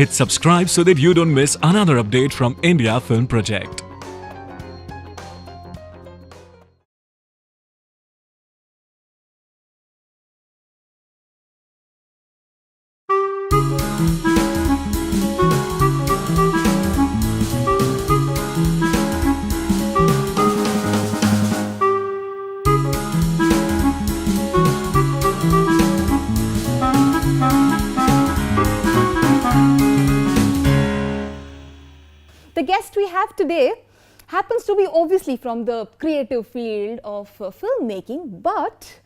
Hit subscribe so that you don't miss another update from India Film Project. The guest we have today happens to be obviously from the creative field of filmmaking, but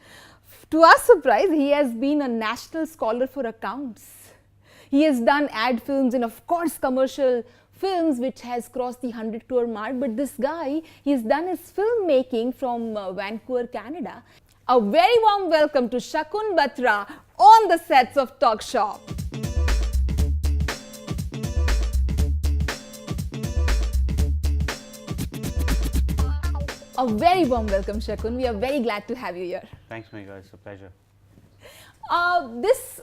to our surprise, he has been a national scholar for accounts. He has done ad films and of course commercial films which has crossed the 100 crore mark, but this guy, he has done his filmmaking from Vancouver, Canada. A very warm welcome to Shakun Batra on the sets of Talk Shop. A very warm welcome, Shakun. We are very glad to have you here. Thanks, Megha. It's a pleasure. This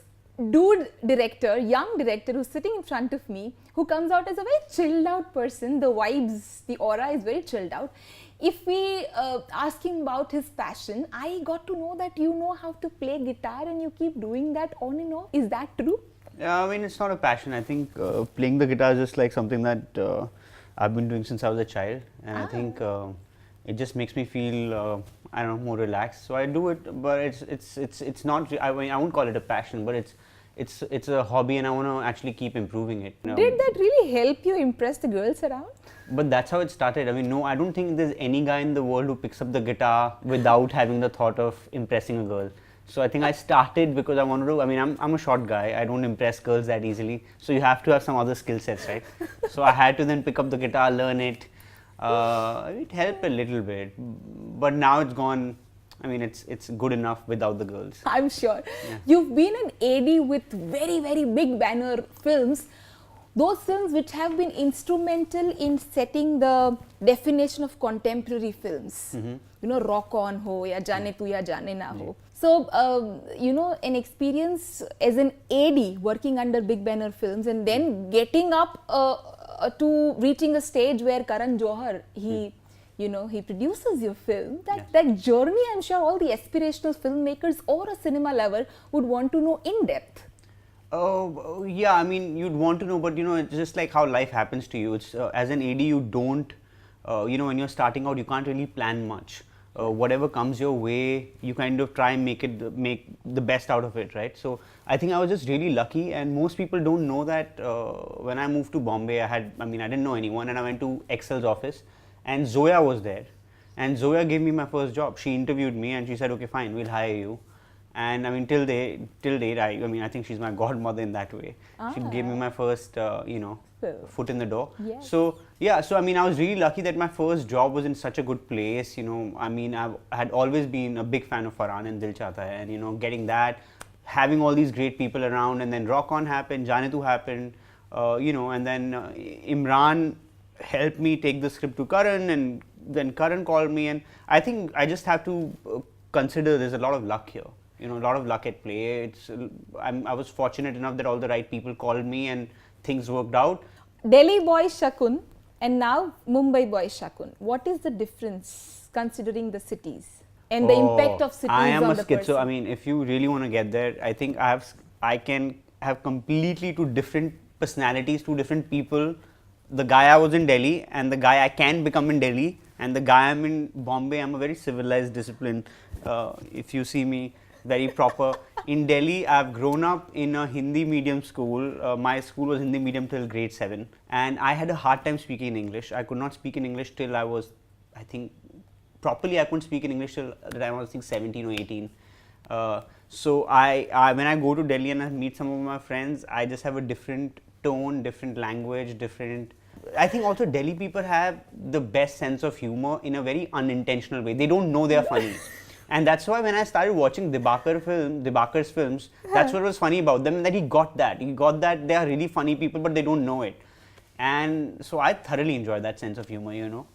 dude director, young director who's sitting in front of me, who comes out as a very chilled out person, the vibes, the aura is very chilled out. If we ask him about his passion, I got to know that you know how to play guitar and you keep doing that on and off. Is that true? Yeah, I mean, it's not a passion. I think playing the guitar is just like something that I've been doing since I was a child. And I think it just makes me feel, I don't know, more relaxed. So I do it, but it's not, I mean, I won't call it a passion, but it's a hobby and I want to actually keep improving it. Did that really help you impress the girls around? But that's how it started. I mean, no, I don't think there's any guy in the world who picks up the guitar without having the thought of impressing a girl. So I think I started because I wanted to, I mean, I'm a short guy. I don't impress girls that easily. So you have to have some other skill sets, right? So I had to then pick up the guitar, learn it. It helped a little bit, but now it's gone. I mean, it's good enough without the girls. I'm sure. Yeah. You've been an AD with very, very big banner films. Those films which have been instrumental in setting the definition of contemporary films. You know, Rock On Ho, Ya Jaane Tu Ya Jaane Na Ho. So, you know, an experience as an AD working under big banner films and then getting up to reaching a stage where Karan Johar, you know, he produces your film. That journey, I'm sure all the aspirational filmmakers or a cinema lover would want to know in depth. Oh, yeah, I mean, you'd want to know, but you know, it's just like how life happens to you. It's as an AD, you don't, you know, when you're starting out, you can't really plan much. Whatever comes your way, you kind of try and make the best out of it, right? So I think I was just really lucky, and most people don't know that when I moved to Bombay, I didn't know anyone, and I went to Excel's office, and Zoya was there, and Zoya gave me my first job. She interviewed me, and she said, "Okay, fine, we'll hire you." And I mean, till date, I think she's my godmother in that way. She gave me my first, you know, foot in the door. Yes. So yeah, so I mean, I was really lucky that my first job was in such a good place. You know, I mean, I had always been a big fan of Farhan and Dil Chahta Hai, and you know, getting that, having all these great people around, and then Rock On happened, Jaane Tu happened, you know, and then Imran helped me take the script to Karan, and then Karan called me, and I think I just have to consider there's a lot of luck here. You know, a lot of luck at play. I was fortunate enough that all the right people called me and things worked out. Delhi boy Shakun and now Mumbai boy Shakun. What is the difference considering the cities and the impact of cities I am on a the schizo. person? I mean, if you really want to get there, I think I can have completely two different personalities, two different people. The guy I was in Delhi and the guy I can become in Delhi, and the guy I'm in Bombay. I'm a very civilized, disciplined. If you see me, very proper. In Delhi, I've grown up in a Hindi medium school. My school was Hindi medium till grade 7, and I had a hard time speaking English. I could not speak in English till I was, I think, properly I couldn't speak in English till the time I was, I think, 17 or 18. So when I go to Delhi and I meet some of my friends, I just have a different tone, different language, different. I think also Delhi people have the best sense of humor in a very unintentional way. They don't know they're funny. And that's why when I started watching Dibakar's films, that's what was funny about them, that he got that they are really funny people, but they don't know it. And so I thoroughly enjoy that sense of humor, you know.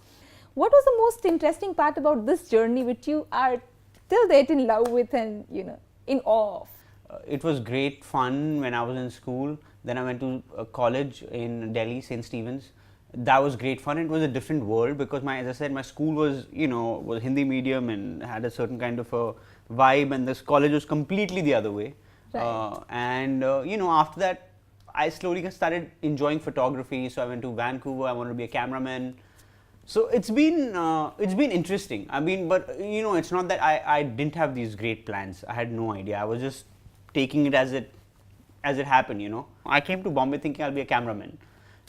What was the most interesting part about this journey which you are till date in love with and, you know, in awe of? It was great fun when I was in school. Then I went to college in Delhi, St. Stephen's. That was great fun. It was a different world because as I said, my school was, was Hindi medium and had a certain kind of a vibe, and this college was completely the other way. Right. After that, I slowly started enjoying photography. So I went to Vancouver. I wanted to be a cameraman. So it's been interesting. I mean, but it's not that I didn't have these great plans. I had no idea. I was just taking it as it happened. I came to Bombay thinking I'll be a cameraman,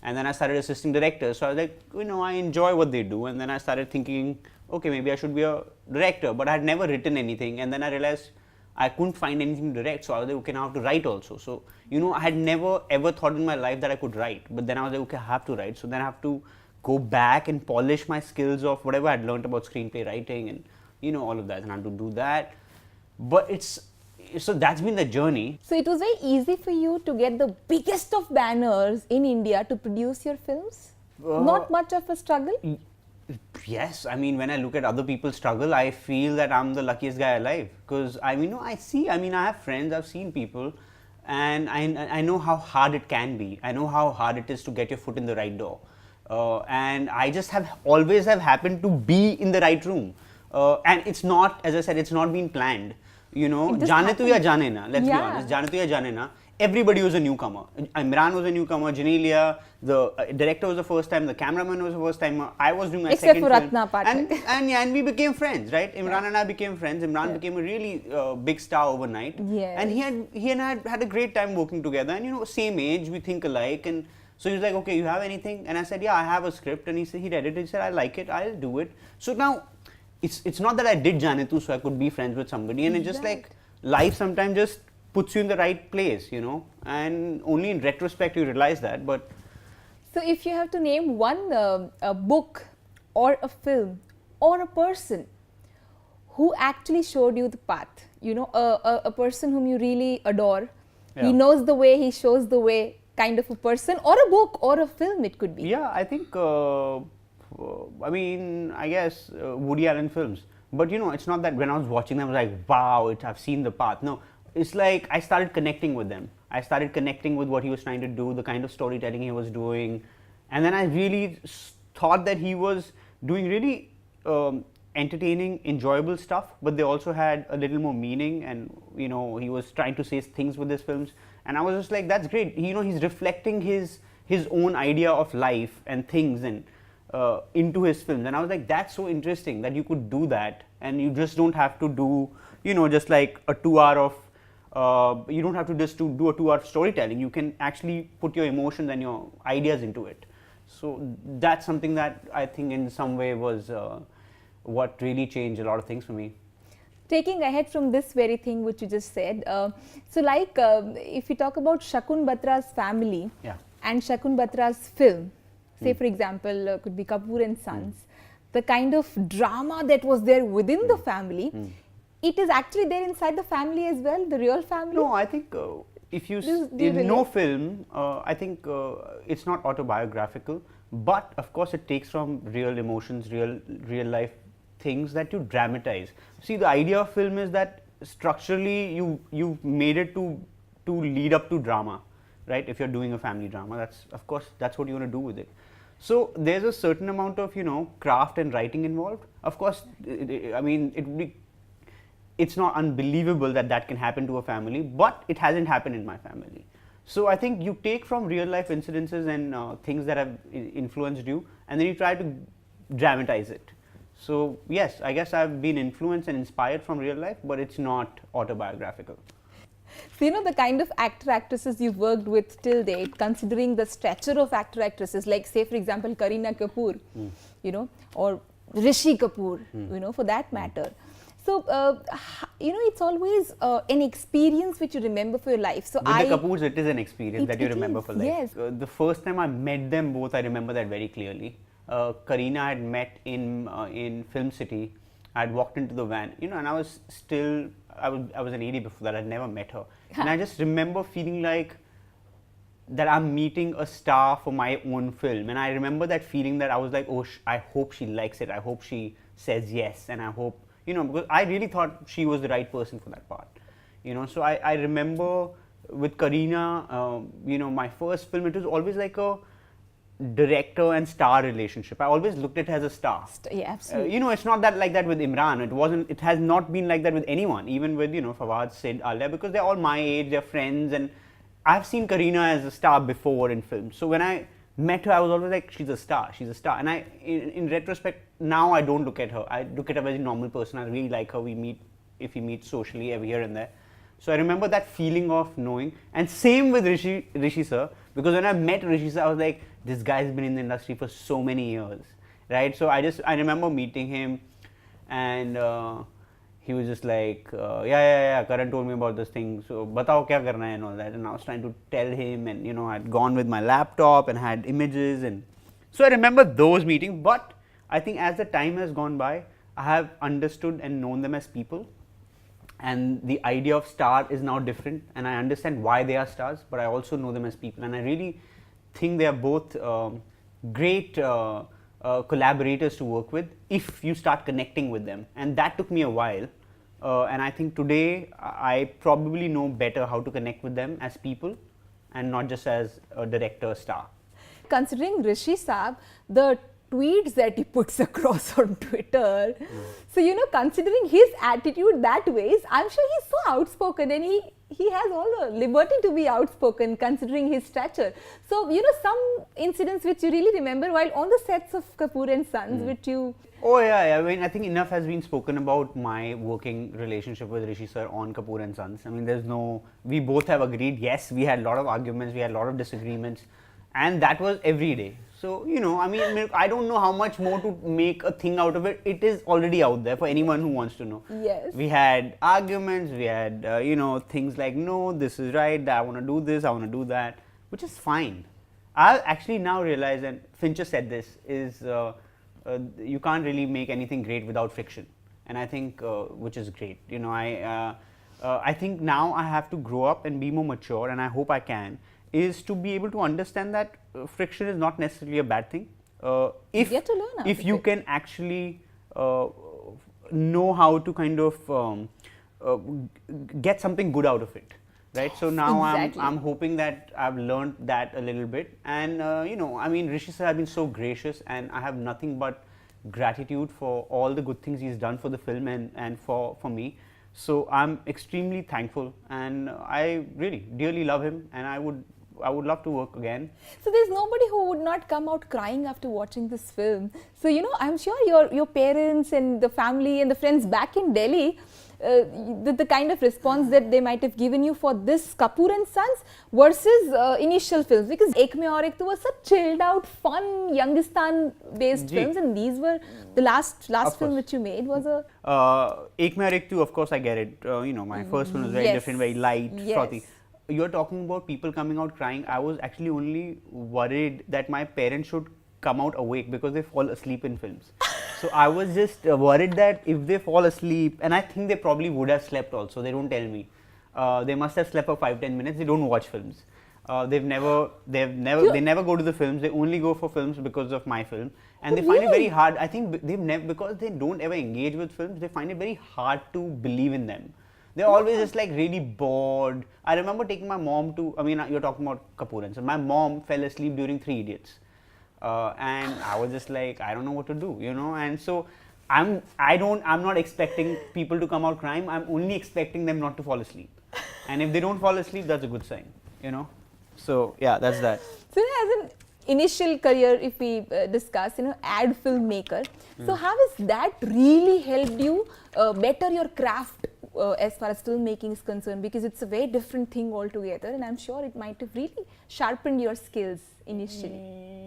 and then I started assisting directors. So I was like, I enjoy what they do, and then I started thinking, okay, maybe I should be a director. But I had never written anything, and then I realized I couldn't find anything to direct. So I was like, okay, now I have to write also. So I had never ever thought in my life that I could write, but then I was like, okay, I have to write. So then I have to go back and polish my skills of whatever I'd learned about screenplay writing and all of that, and I had to do that. But so that's been the journey. So it was very easy for you to get the biggest of banners in India to produce your films? Not much of a struggle? Yes, I mean, when I look at other people's struggle, I feel that I'm the luckiest guy alive. Because I have friends, I've seen people, and I know how hard it can be. I know how hard it is to get your foot in the right door. And I just always have happened to be in the right room. And it's not, as I said, it's not been planned. Jaane tu ya jaane na, let's be honest, jaane tu ya jaane na. Everybody was a newcomer. Imran was a newcomer, Janelia, the director was the first time, the cameraman was the first time, I was doing my second film. And we became friends, right? Imran and I became friends. Imran became a really big star overnight. Yes. And he and I had a great time working together. And same age, we think alike. And so he was like, okay, you have anything? And I said, yeah, I have a script. And he read it. He said, I like it. I'll do it. So now, it's not that I did Jaane Tu so I could be friends with somebody. And it's just like life sometimes just puts you in the right place, and only in retrospect you realize that. But so if you have to name one a book or a film or a person who actually showed you the path, a person whom you really adore, he knows the way, he shows the way, kind of a person, or a book or a film it could be. Yeah, I think I guess Woody Allen films. But it's not that when I was watching them I was like, wow, I've seen the path. No, it's like I started connecting with them. I started connecting with what he was trying to do, the kind of storytelling he was doing. And then I really thought that he was doing really entertaining, enjoyable stuff, but they also had a little more meaning, and he was trying to say things with his films. And I was just like, that's great. He's reflecting his own idea of life and things and into his films. And I was like, that's so interesting that you could do that, and you just don't have to do just like a 2 hour of you don't have to just do a 2 hour storytelling. You can actually put your emotions and your ideas into it. So that's something that I think in some way was what really changed a lot of things for me. Taking ahead from this very thing which you just said, if you talk about Shakun Batra's family and Shakun Batra's film, say for example, could be Kapoor and Sons, the kind of drama that was there within the family, it is actually there inside the family as well, the real family? No, I think if you no film, I think it's not autobiographical, but of course it takes from real emotions, real life things that you dramatize. See, the idea of film is that structurally you made it to lead up to drama, right? If you're doing a family drama, that's what you want to do with it. So there's a certain amount of craft and writing involved. Of course, it's not unbelievable that can happen to a family, but it hasn't happened in my family. So I think you take from real life incidences and things that have influenced you, and then you try to dramatize it. So yes, I guess I've been influenced and inspired from real life, but it's not autobiographical. So the kind of actresses you've worked with till date, considering the stature of actresses, like say for example Kareena Kapoor, or Rishi Kapoor, for that matter. So it's always an experience which you remember for your life. So with the Kapoors, it is an experience that you remember for life. Yes. The first time I met them both, I remember that very clearly. Kareena I had met in Film City. I had walked into the van, and I was an AD before that. I'd never met her, and I just remember feeling like that I'm meeting a star for my own film. And I remember that feeling that I was like, oh, I hope she likes it. I hope she says yes, and I hope because I really thought she was the right person for that part. So I remember with Kareena, my first film, it was always like a director and star relationship. I always looked at it as a star. Yeah, absolutely. It's not that like that with Imran. It has not been like that with anyone, even with, Fawad, Sid, Alia, because they're all my age, they're friends, and I've seen Kareena as a star before in films. So when I met her, I was always like, she's a star. And in retrospect, now I don't look at her. I look at her as a normal person. I really like her. If we meet socially every here and there. So I remember that feeling of knowing. And same with Rishi sir, because when I met Rishi sir, I was like, this guy's been in the industry for so many years, right? So I remember meeting him, and he was just like, yeah, Karan told me about this thing, so batao kya karna hai and all that. And I was trying to tell him, and I'd gone with my laptop and had images, and so I remember those meetings. But I think as the time has gone by, I have understood and known them as people, and the idea of star is now different, and I understand why they are stars, but I also know them as people, and I really think they are both great collaborators to work with if you start connecting with them, and that took me a while, and I think today I probably know better how to connect with them as people and not just as a director star. Considering Rishi Saab, the tweets that he puts across on Twitter, so considering his attitude that way, I'm sure he's so outspoken, and he has all the liberty to be outspoken considering his stature. So some incidents which you really remember while on the sets of Kapoor and Sons, which you... Oh yeah, I mean, I think enough has been spoken about my working relationship with Rishi sir on Kapoor and Sons. I mean, we both have agreed, yes, we had a lot of arguments, we had a lot of disagreements, and that was every day. So, I mean, I don't know how much more to make a thing out of it. It is already out there for anyone who wants to know. Yes. We had arguments, we had, things like, no, this is right, I want to do this, I want to do that, which is fine. I actually now realize, and Fincher said this, is you can't really make anything great without friction. And I think, which is great. I think now I have to grow up and be more mature, and I hope I can, is to be able to understand that friction is not necessarily a bad thing. If you can actually know how to kind of get something good out of it, right? So now exactly. I'm hoping that I've learned that a little bit, and I mean, Rishi sir has been so gracious, and I have nothing but gratitude for all the good things he's done for the film and for me. So I'm extremely thankful, and I really dearly love him, and I would love to work again. So there's nobody who would not come out crying after watching this film. So I'm sure your parents and the family and the friends back in Delhi, the kind of response that they might have given you for this Kapoor and Sons versus initial films, because Ek Mein Aur Ek Tu was such chilled out, fun, Youngistan based films, and these were the last film which you made was a... Ek Mein Aur Ek Tu, of course I get it. My first one was very different, very light, frothy. You're talking about people coming out crying. I was actually only worried that my parents should come out awake because they fall asleep in films. So I was just worried that if they fall asleep, and I think they probably would have slept also, they don't tell me. They must have slept for 5-10 minutes. They don't watch films. They never go to the films. They only go for films because of my film, and they find it very hard. I think because they don't ever engage with films, they find it very hard to believe in them. They're always just like really bored. I remember taking my mom to, I mean, you're talking about Kapoor and Sons. My mom fell asleep during Three Idiots. And I was just like, I don't know what to do, and so I'm not expecting people to come out crying. I'm only expecting them not to fall asleep. And if they don't fall asleep, that's a good sign, So yeah, that's that. So as an initial career, if we discuss, ad filmmaker, so how has that really helped you better your craft as far as filmmaking is concerned? Because it's a very different thing altogether, and I'm sure it might have really sharpened your skills initially.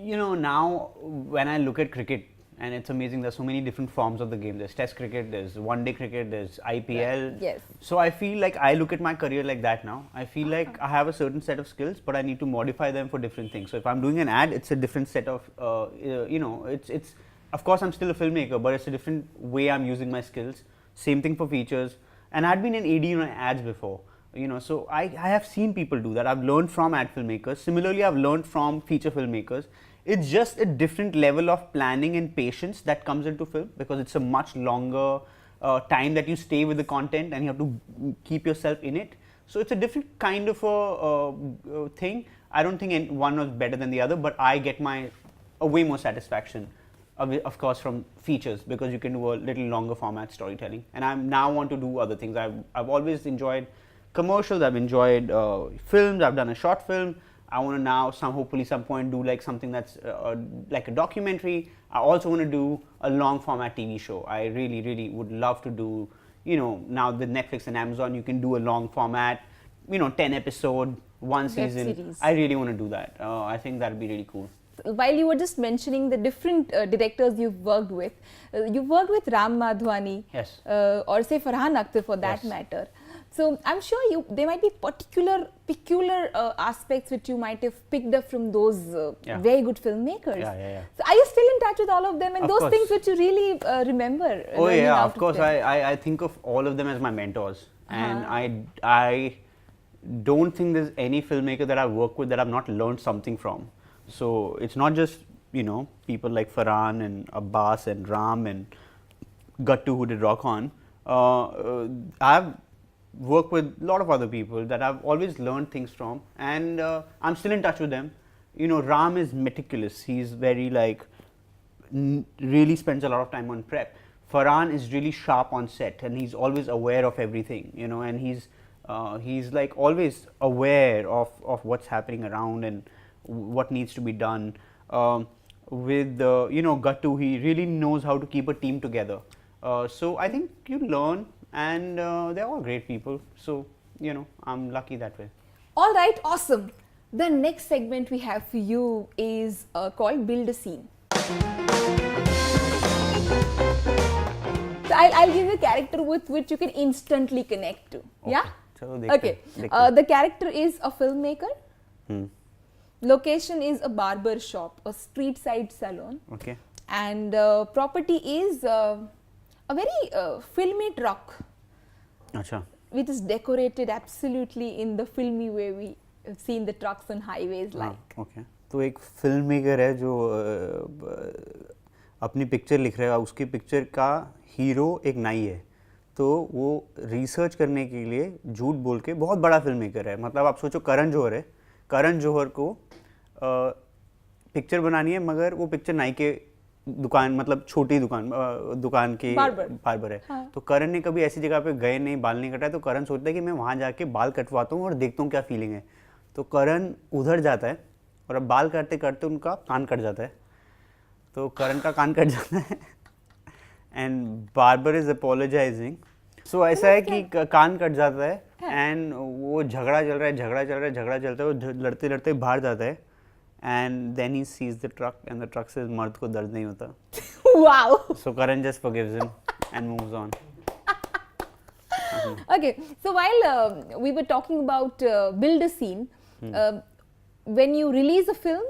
Now when I look at cricket, and it's amazing, there's so many different forms of the game. There's test cricket, there's one-day cricket, there's IPL. Right. Yes. So I feel like I look at my career like that now. I feel like I have a certain set of skills, but I need to modify them for different things. So if I'm doing an ad, it's a different set of, it's of course I'm still a filmmaker, but it's a different way I'm using my skills. Same thing for features. And I'd been an AD on ads before, so I have seen people do that. I've learned from ad filmmakers. Similarly, I've learned from feature filmmakers. It's just a different level of planning and patience that comes into film, because it's a much longer time that you stay with the content and you have to keep yourself in it. So it's a different kind of a thing. I don't think one was better than the other, but I get a way more satisfaction, of course, from features, because you can do a little longer format storytelling. And I now want to do other things. I've always enjoyed commercials. I've enjoyed films. I've done a short film. I want to now hopefully some point do like something that's like a documentary. I also want to do a long format TV show. I really would love to do, now with Netflix and Amazon, you can do a long format, 10 episode, one season. Series. I really want to do that. I think that'd be really cool. While you were just mentioning the different directors you've worked with Ram Madhvani, yes, or say Farhan Akhtar for that yes. matter. So I'm sure there might be peculiar aspects which you might have picked up from those very good filmmakers. Yeah. So are you still in touch with all of them and of those course. things which you really remember? Oh yeah, of course. I think of all of them as my mentors, and I don't think there's any filmmaker that I work with that I've not learned something from. So it's not just people like Farhan and Abbas and Ram and Gattu who did Rock On. I've worked with a lot of other people that I've always learned things from, and I'm still in touch with them. Ram is meticulous. He's very really spends a lot of time on prep. Farhan is really sharp on set, and he's always aware of everything, and he's like always aware of what's happening around and what needs to be done. With Gattu, he really knows how to keep a team together. So I think you learn, and they're all great people. So I'm lucky that way. All right, awesome. The next segment we have for you is called Build a Scene. So I'll give you a character with which you can instantly connect to. Okay. Yeah? Okay. The character is a filmmaker. Hmm. Location is a barber shop, a street side salon. Okay. And property is a very filmy truck. Achha. Which is decorated absolutely in the filmy way we have seen the trucks on highways like. Okay. तो एक film maker है जो अपनी picture लिख रहा है, उसकी picture का हीरो एक नाई है, तो वो रिसर्च करने के लिए झूठ बोल के बहुत बड़ा फिल्म मेकर है. मतलब आप सोचो करण जौहर है, करण जौहर को पिक्चर बनानी है, मगर वो पिक्चर नाई के दुकान, मतलब छोटी दुकान के बार्बर है. हाँ. तो करण ने कभी ऐसी जगह पे गए नहीं, बाल नहीं कटाए, तो करण सोचता है कि मैं वहाँ जाके बाल कटवाता हूँ और देखता हूँ क्या फीलिंग है. तो करण उधर जाता है और अब बाल काटते काटते उनका कान कट जाता है, तो करण का कान कट जाता है एंड बार्बर इज अपोलोजाइजिंग. सो ऐसा है कि कान कट जाता है एंड वो झगड़ा चलता है, वो लड़ते लड़ते बाहर जाता है, and then he sees the truck and the truck says मर्द को दर्द नहीं होता. Wow. So Karan just forgives him and moves on. Okay, so while we were talking about build a scene, when you release a film,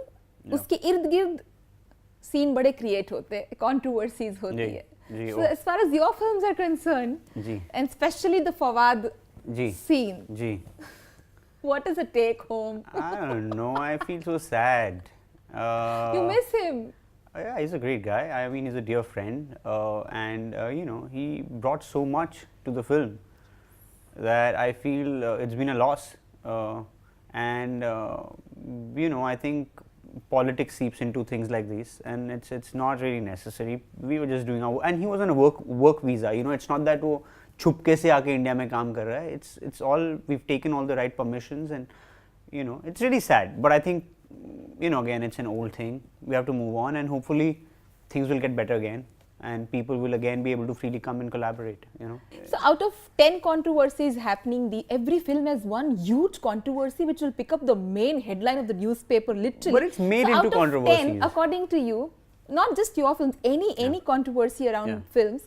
उसके इर्द गिर्द scene बड़े create होते हैं, controversies होती है. So as far as your films are concerned, and especially the Fawad scene, what is the take home? I don't know. I feel so sad. You miss him. Yeah, he's a great guy. I mean, he's a dear friend, and he brought so much to the film that I feel it's been a loss. And I think politics seeps into things like this, and it's not really necessary. We were just doing our, and he was on a work visa. It's not that वो छुपके से आके India में काम कर रहा है. It's all, we've taken all the right permissions, and it's really sad. But I think again, it's an old thing. We have to move on, and hopefully things will get better again, and people will again be able to freely come and collaborate. So out of 10 controversies happening, every film has one huge controversy which will pick up the main headline of the newspaper, literally. But it's made into controversies. Out of 10, according to you, not just your films, any controversy around films,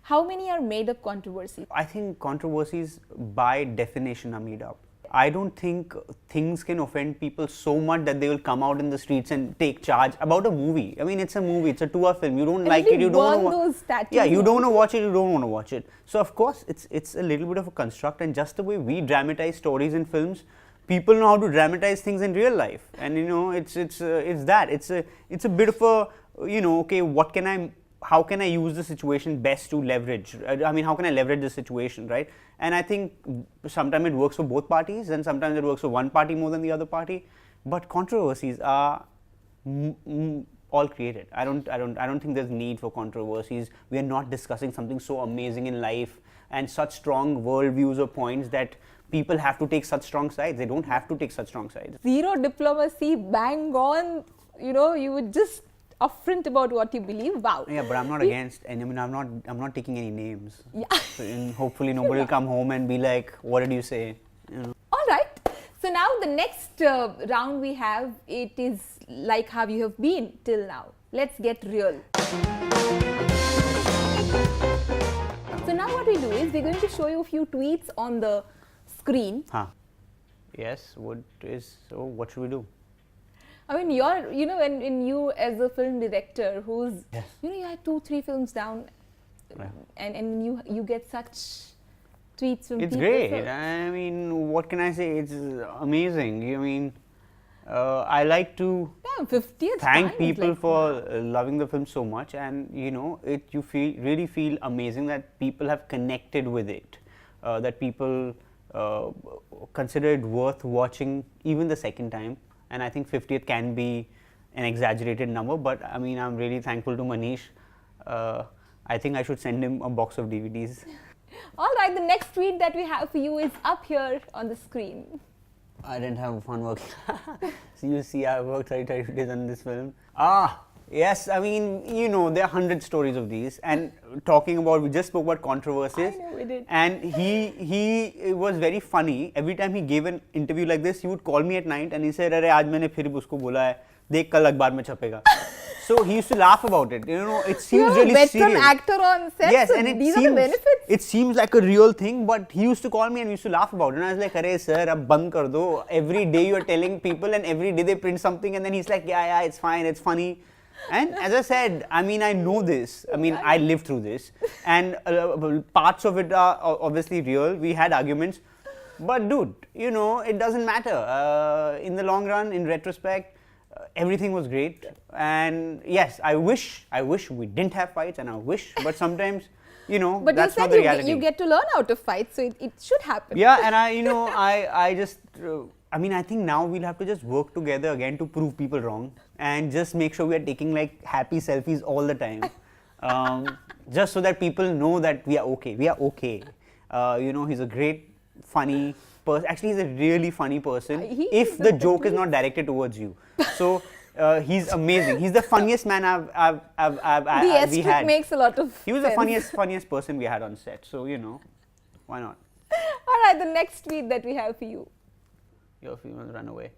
how many are made up controversies? I think controversies by definition are made up. I don't think things can offend people so much that they will come out in the streets and take charge about a movie. I mean, it's a movie, it's a 2-hour film. You don't like it, you don't want to. Yeah, you don't want to watch it, you don't want to watch it. So of course, it's a little bit of a construct, and just the way we dramatize stories in films, people know how to dramatize things in real life, and it's a bit of a okay, what can I how can I use the situation best to leverage? I mean, how can I leverage the situation, right? And I think sometimes it works for both parties, and sometimes it works for one party more than the other party. But controversies are all created. I don't think there's need for controversies. We are not discussing something so amazing in life and such strong worldviews or points that people have to take such strong sides. They don't have to take such strong sides. Zero diplomacy, bang on. You know, you would just upfront about what you believe. Wow. Yeah, but I'm not against, and I mean, I'm not taking any names. Yeah. So, and hopefully nobody will come home and be like, "What did you say?" You know. All right. So now the next round we have, it is like how you have been till now. Let's get real. So now what we do is we're going to show you a few tweets on the screen. Huh. Yes. So what should we do? I mean, when you as a film director who's, yes. You had 2-3 films down, right. and you get such tweets from it's people. It's great. So I mean, what can I say? It's amazing. I mean, I like to 50th thank people for loving the film so much, and you really feel amazing that people have connected with it, that people consider it worth watching even the second time. And I think 50th can be an exaggerated number, but I mean, I'm really thankful to Manish. I think I should send him a box of DVDs. All right, the next tweet that we have for you is up here on the screen. I didn't have fun working. So you see, I worked 32 days on this film. Yes, I mean, there are 100 stories of these, and we just spoke about controversies. I know we did. And he was very funny. Every time he gave an interview like this, he would call me at night and he said, "Arey, aaj maine phir usko bola hai, dekh kal akhbar mein chapega." So he used to laugh about it. It seems really serious. You're a veteran actor on set. Yes, so and these are the benefits. It seems like a real thing, but he used to call me and we used to laugh about it. And I was like, "Arey sir, ab band kar do. Every day you are telling people, and every day they print something." And then he's like, "Yeah, it's fine, it's funny." And as I said, I mean, I know this. I mean, I lived through this, and parts of it are obviously real. We had arguments, but dude, it doesn't matter. In the long run, in retrospect, everything was great. And yes, I wish we didn't have fights, and but sometimes, but that's you not said the reality. You get to learn out of fights, so it should happen. Yeah, and I just. I mean, I think now we'll have to just work together again to prove people wrong, and just make sure we are taking like happy selfies all the time, just so that people know that we are okay. We are okay. He's a great, funny person. Actually, he's a really funny person. If the joke is not directed towards you, so he's amazing. He's the funniest man we had. Makes a lot of. He was the funniest person we had on set. So why not? All right, the next tweet that we have for you. Your females run away.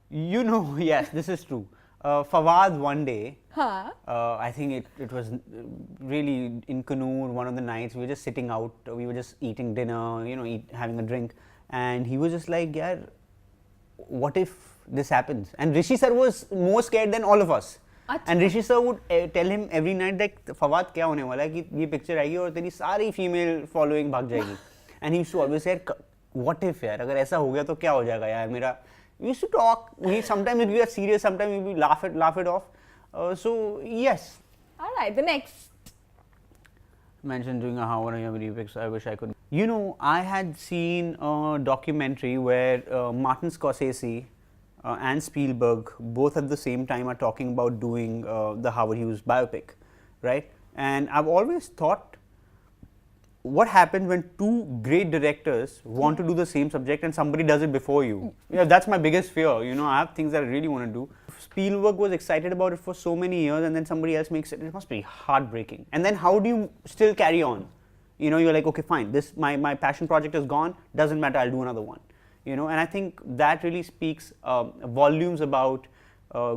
Yes, this is true. Fawad one day, I think it was really in Kannur, one of the nights, we were just sitting out, we were just eating dinner, having a drink, and he was just like, yeah, what if this happens? And Rishi sir was more scared than all of us. And Rishi sir would tell him every night that, Fawad, क्या होने वाला है कि ये picture आएगी और तेरी सारी female following भाग जाएगी. And he used to always say, what if यार, अगर ऐसा हो गया तो क्या हो जाएगा यार मेरा. We used to talk. Sometimes we are serious, sometimes we laugh it off. So yes. All right, the next. Mentioned doing a Howard and remix. I wish I could. I had seen a documentary where Martin Scorsese and Spielberg both at the same time are talking about doing the Howard Hughes biopic, right? And I've always thought, what happens when two great directors want to do the same subject and somebody does it before you? That's my biggest fear. I have things that I really want to do. Spielberg was excited about it for so many years, and then somebody else makes it. It must be heartbreaking. And then how do you still carry on? You're like, okay, fine, this my passion project is gone, doesn't matter, I'll do another one. And I think that really speaks volumes about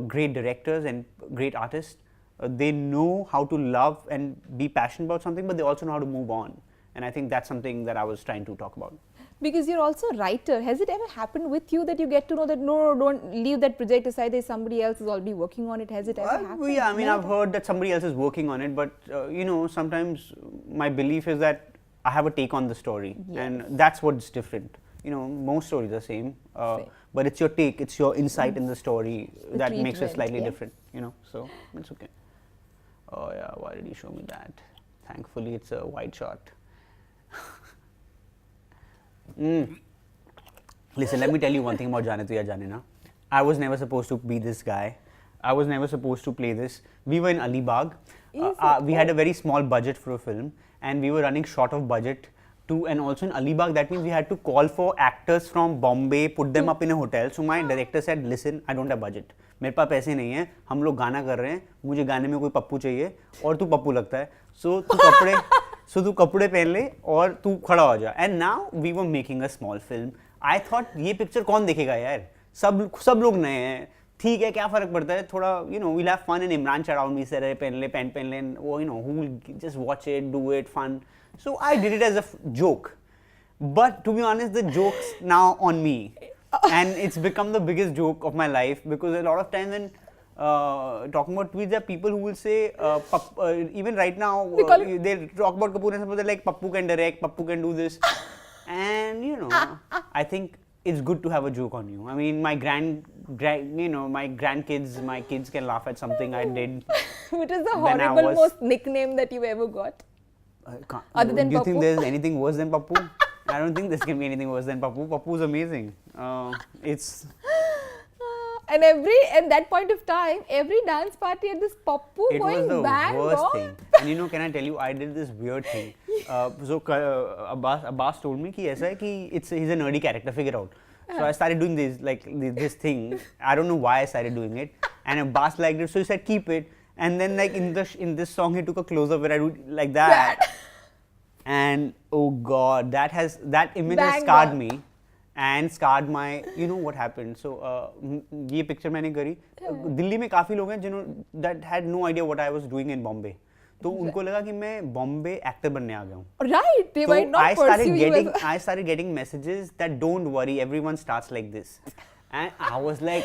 great directors and great artists. They know how to love and be passionate about something, but they also know how to move on. And I think that's something that I was trying to talk about. Because you're also a writer. Has it ever happened with you that you get to know that no, don't leave that project aside, there's somebody else who's already working on it? Has it ever happened? Yeah, I mean, I've heard that somebody else is working on it, but sometimes my belief is that I have a take on the story, and that's what's different. Most stories are the same, but it's your take, it's your insight in the story that makes it slightly different. So it's okay. Oh yeah, why did he show me that? Thankfully, it's a wide shot. Listen, let me tell you one thing about Jaane Tu Ya Jaane Na. I was never supposed to be this guy. I was never supposed to play this. We were in Alibag. We had a very small budget for a film, and we were running short of budget. And also in Alibag, that means we had to call for actors from Bombay, put them up in a hotel. So my director said, listen, I don't have budget. मेरे पास पैसे नहीं हैं, हम लोग गाना कर रहे हैं, मुझे गाने में कोई पप्पू चाहिए और तू पप्पू लगता है. So तू कपड़े पहन ले और तू खड़ा हो जा. And now we were making a small film. I thought ये पिक्चर कौन देखेगा यार? सब लोग नए हैं. ठीक है, क्या फर्क पड़ता है? थोड़ा we'll have fun. And Imran around me said, पहन ले, पहन ले. Who will just watch it, do it, fun. So I did it as a joke. But to be honest, the joke's now on me. And it's become the biggest joke of my life, because a lot of times when talking about tweets, there are people who will say, even right now, they talk about Kapoor and Sons, they're like, Pappu can direct, Pappu can do this. And I think it's good to have a joke on you. I mean, my my grandkids, my kids can laugh at something I did. Which is the horrible most nickname that you ever got? Other than do you Pappu? think there's anything worse than Pappu? I don't think there can be anything worse than Pappu. Pappu's amazing. It's... And at that point of time, every dance party had this Pappu going bang It was the worst on. thing. And can I tell you, I did this weird thing. Abbas told me कि ऐसा है कि he's a nerdy character, figure out. So I started doing this thing. I don't know why I started doing it. And Abbas liked it, so he said keep it. And then in this song, he took a close-up where I do like that. And oh God, that image has scarred me. And scarred my, what happened. So, ये picture मैंने करी. दिल्ली में काफी लोग हैं that had no idea what I was doing in Bombay. तो उनको लगा कि मैं Bombay actor बनने आ गया हूँ. Right, they might not pursue you. I started getting messages that don't worry, everyone starts like this. And I was like,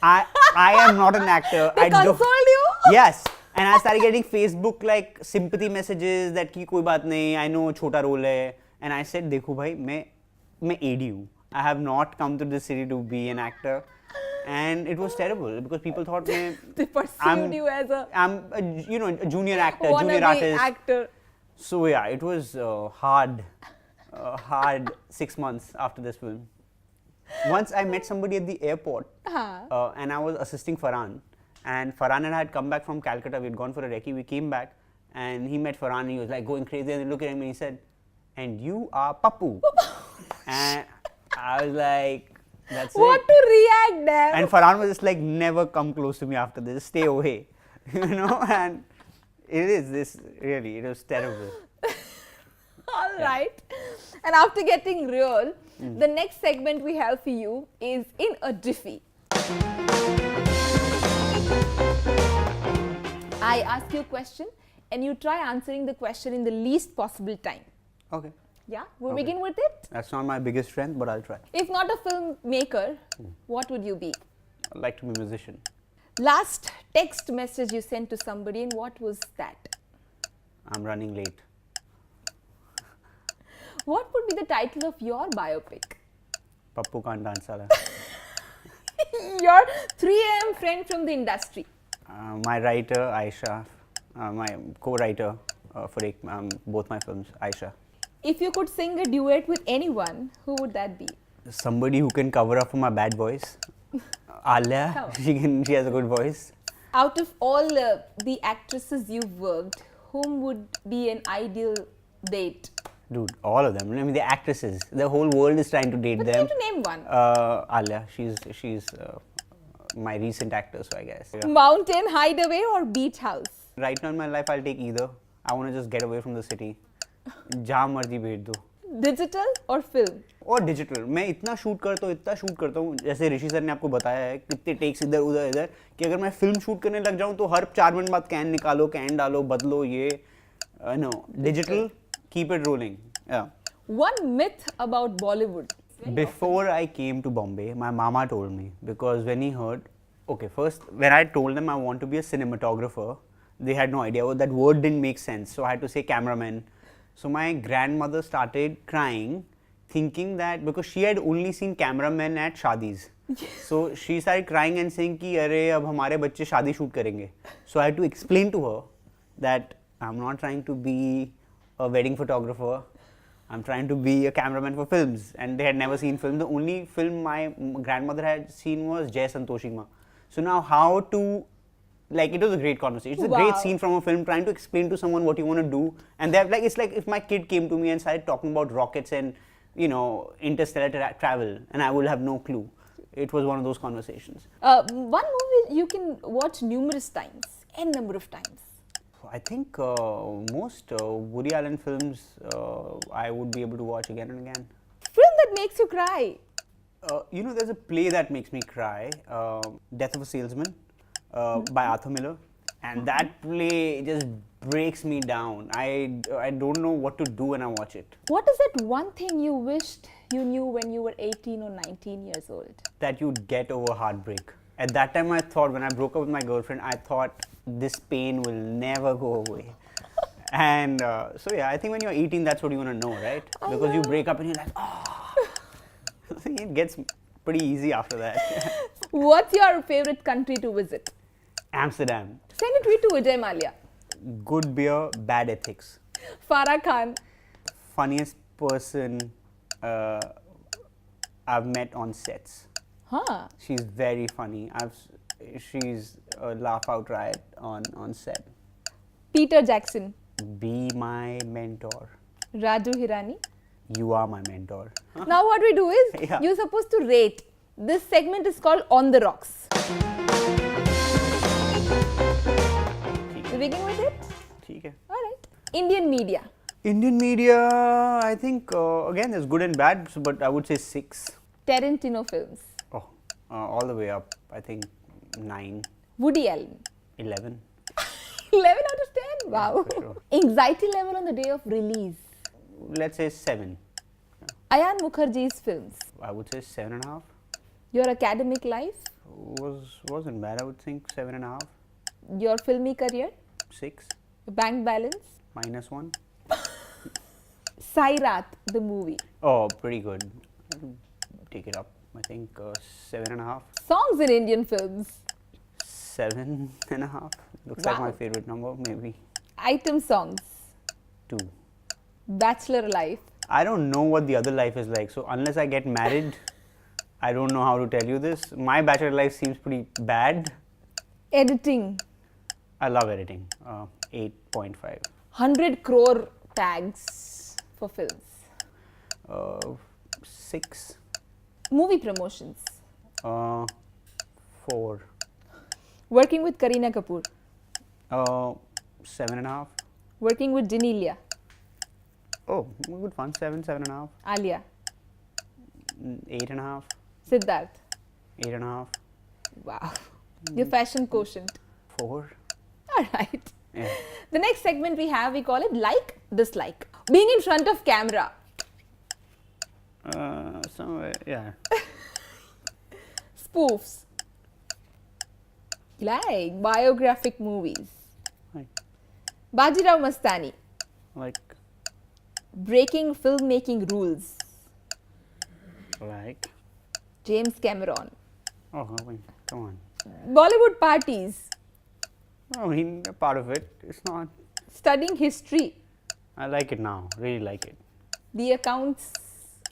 I am not an actor. They consoled you? Yes. And I started getting Facebook sympathy messages that कि कोई बात नहीं, I know छोटा role है. And I said, देखो भाई, मैं AD हूँ. I have not come to this city to be an actor. And it was terrible because people thought they perceived you as I'm a junior actor, wannabe junior artist. actor. So yeah, it was hard 6 months after this film. Once I met somebody at the airport and I was assisting Farhan. And Farhan and I had come back from Calcutta. We had gone for a recce. We came back and he met Farhan and he was like going crazy. And he looked at him and he said, and you are Pappu. And I was like, that's what it. To react there? And Farhan was just like, never come close to me after this. Stay away. And it was terrible. All right. And after getting real, the next segment we have for you is In a Jiffy. I ask you a question and you try answering the question in the least possible time. Okay. Yeah? We'll begin with it? That's not my biggest strength, but I'll try. If not a filmmaker, what would you be? I'd like to be a musician. Last text message you sent to somebody, and what was that? I'm running late. What would be the title of your biopic? Pappu can't dance. Your 3 AM friend from the industry. My writer, Aisha. My co-writer for both my films, Aisha. If you could sing a duet with anyone, who would that be? Somebody who can cover up for my bad voice. Alia, she has a good voice. Out of all the actresses you've worked, whom would be an ideal date? Dude, all of them. I mean, the actresses. The whole world is trying to date them. But you have to name one. Alia, she's my recent actor, so I guess. Yeah. Mountain hideaway or beach house? Right now in my life, I'll take either. I want to just get away from the city. जहाँ मर्जी भेज दो. Digital or film? और digital. मैं इतना shoot करता हूँ जैसे ऋषि सर ने आपको बताया है कितने टेक्स इधर कि अगर मैं फिल्म शूट करने लग जाऊँ तो हर 4 मिनट बाद कैन निकालो, कैन डालो, बदलो ये. No, digital, keep it rolling. Yeah. One myth about Bollywood. Before I came to Bombay, my mama told me, because when he heard, first when I told them I want to be a cinematographer, they had no idea. That word didn't make sense, so I had to say cameraman. So my grandmother started crying, thinking that because she had only seen cameramen at shadis. So she started crying and saying कि अरे अब हमारे बच्चे शादी shoot करेंगे. So I had to explain to her that I'm not trying to be a wedding photographer. I'm trying to be a cameraman for films, and they had never seen film. The only film my grandmother had seen was Jai Santoshima. So now how to, like, it was a great conversation. It's a great scene from a film, trying to explain to someone what you want to do. And they're like, it's like if my kid came to me and started talking about rockets and, you know, interstellar travel, and I would have no clue. It was one of those conversations. One movie you can watch numerous times, n number of times. I think most Woody Allen films I would be able to watch again and again. Film that makes you cry. You know, there's a play that makes me cry, Death of a Salesman by Arthur Miller, and that play just breaks me down. I don't know what to do when I watch it. What is that one thing you wished you knew when you were 18 or 19 years old? That you'd get over heartbreak. At that time I thought, when I broke up with my girlfriend, I thought this pain will never go away. And so yeah, I think when you're 18 that's what you want to know, right? Because you break up and you're like, oh. It gets pretty easy after that. What's your favorite country to visit? Amsterdam. Send a tweet to Vijay Mallya. Good beer, bad ethics. Farhan Khan. Funniest person I've met on sets. Huh. She's very funny. She's a laugh out riot on set. Peter Jackson. Be my mentor. Raju Hirani. You are my mentor. Now what we do is, you're supposed to rate. This segment is called On the Rocks. We begin with it? Okay. Alright. Indian media. Indian media, I think, again, there's good and bad, but I would say 6. Tarantino films. Oh, all the way up, I think 9. Woody Allen. 11. 11 out of 10? Wow. For sure. Anxiety level on the day of release. Let's say 7. Ayan Mukherjee's films. I would say 7.5. Your academic life. Wasn't bad, I would think 7.5. Your filmy career. 6. Bank balance. -1. Sairat, the movie. Oh, pretty good. Take it up. I think 7.5. Songs in Indian films. 7.5. Looks like my favorite number, maybe. Item songs. 2. Bachelor life. I don't know what the other life is like. So unless I get married, I don't know how to tell you this. My bachelor life seems pretty bad. Editing. I love editing. 8.5. 100 crore tags for films. 6. Movie promotions. 4. Working with Kareena Kapoor. 7.5. Working with Janelia. Oh, good fun. 7.5. Alia. 8.5. Siddharth. 8.5. Wow. Your fashion quotient. 4. Alright. Yeah. The next segment we have, we call it like, dislike. Being in front of camera. Somewhere, yeah. Spoofs. Like biographic movies. Like, Bajirao Mastani. like, Breaking filmmaking rules. like. James Cameron. Oh, wait, come on. Bollywood parties. I mean, a part of it. It's not. Studying history. I like it now. Really like it. The accounts.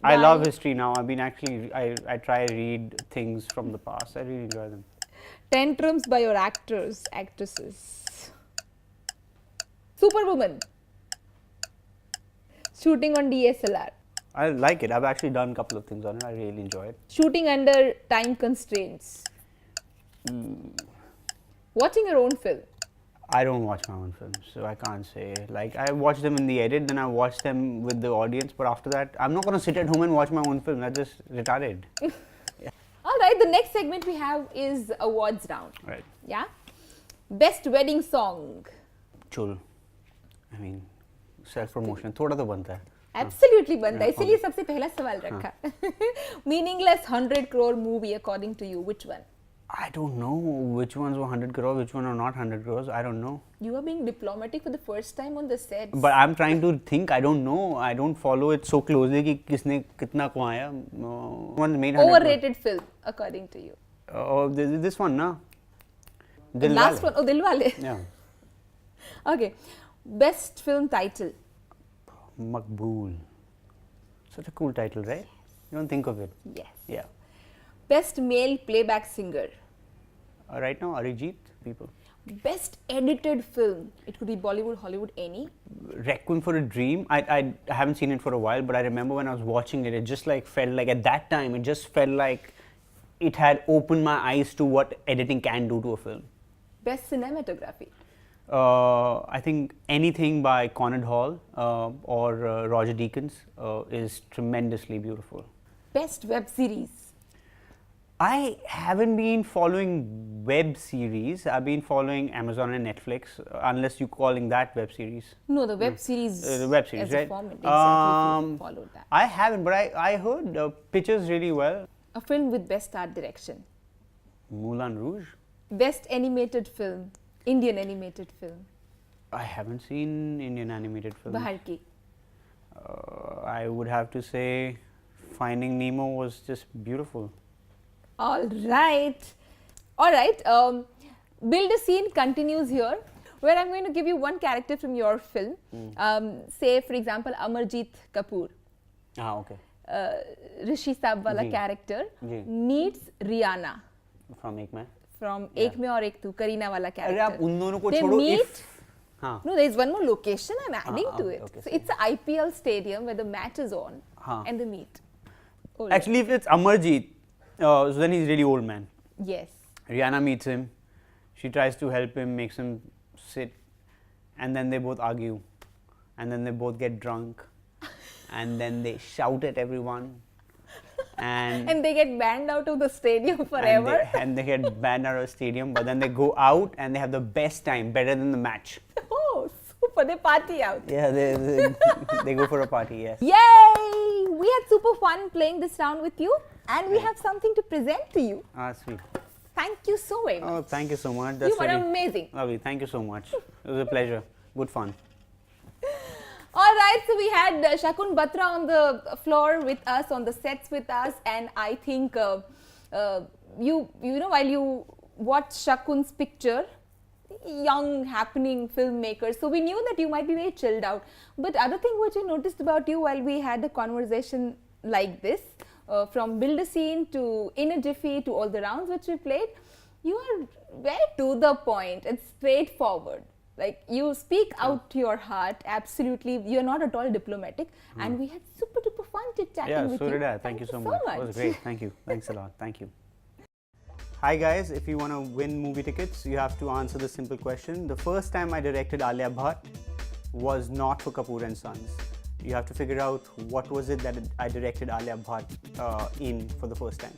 I love history now. I mean, actually, I try read things from the past. I really enjoy them. Tantrums by your actors, actresses. Superwoman. Shooting on DSLR. I like it. I've actually done a couple of things on it. I really enjoy it. Shooting under time constraints. Watching your own film. I don't watch my own films, so I can't say. Like, I watch them in the edit, then I watch them with the audience, but after that, I'm not going to sit at home and watch my own film. That's just retarded. Alright, the next segment we have is awards round. Right. Yeah? Best wedding song. Chul. I mean, self-promotion. थोड़ा तो बनता है. Absolutely बनता है. इसीलिए सबसे पहला सवाल रखा. Meaningless 100 crore movie according to you. Which one? I don't know which ones were 100 crore, which one are not 100 crores. I don't know. You are being diplomatic for the first time on the set. But I'm trying to think. I don't know. I don't follow it so closely कि किसने कितना कमाया. One made 100 Overrated film according to you. Oh, this one, na? The last one, oh, Dilwale. Yeah. Okay. Best film title. Makbool. Such a cool title, right? You don't think of it. Yes. Yeah. Best male playback singer. Right now, Arijit, people. Best edited film. It could be Bollywood, Hollywood, any. Requiem for a Dream. I haven't seen it for a while, but I remember when I was watching it, it just like felt like at that time, it just felt like it had opened my eyes to what editing can do to a film. Best cinematography. I think anything by Conrad Hall or Roger Deakins is tremendously beautiful. Best web series. I haven't been following web series. I've been following Amazon and Netflix, unless you're calling that web series. No, the web series. The web series, as right? a format, exactly. If you followed that. I haven't, but I heard pictures really well. A film with best art direction. Moulin Rouge. Best animated film. Indian animated film. I haven't seen Indian animated films. Bahar Ki. I would have to say Finding Nemo was just beautiful. All right. All right. Build a Scene continues here, where I'm going to give you one character from your film. Say, for example, Amarjit Kapoor. Okay. Rishi Saab wala character meets Rihanna From Ek Mein. from Ek Mein aur Ek Tu, Kareena wala character. अरे आप उन दोनों को They छोड़ो meet. if हाँ No, there is one more location I'm adding to it. okay, So it's an IPL stadium where the match is on and they meet. Oh, actually if it's Amarjit, so then he's really old man. yes. Rihanna meets him, she tries to help him, makes him sit, and then they both argue, and then they both get drunk, and then they shout at everyone, And they get banned out of the stadium forever. and they get banned out of the stadium, but then they go out and they have the best time, better than the match. Oh, super. They party out. Yeah, they go for a party, yes. Yay! We had super fun playing this round with you, and we have something to present to you. Ah, sweet. Thank you so very much. Oh, thank you so much. You were amazing. Lovely, thank you so much. It was a pleasure. Good fun. All right, so we had Shakun Batra on the floor with us, on the sets with us, and I think you know, while you watch Shakun's picture, young, happening filmmaker, so we knew that you might be very chilled out. But other thing which I noticed about you while we had a conversation like this, from Build a Scene to In a Jiffy to all the rounds which we played, you are very to the point and straightforward. Like, you speak out to your heart, absolutely. You're not at all diplomatic. And we had super duper fun chit-chatting with you. Yeah, so did I. Thank you so much. It was great. Thank you. Thanks a lot. Thank you. Hi guys, if you want to win movie tickets, you have to answer the simple question. The first time I directed Alia Bhatt was not for Kapoor and Sons. You have to figure out what was it that I directed Alia Bhatt in for the first time.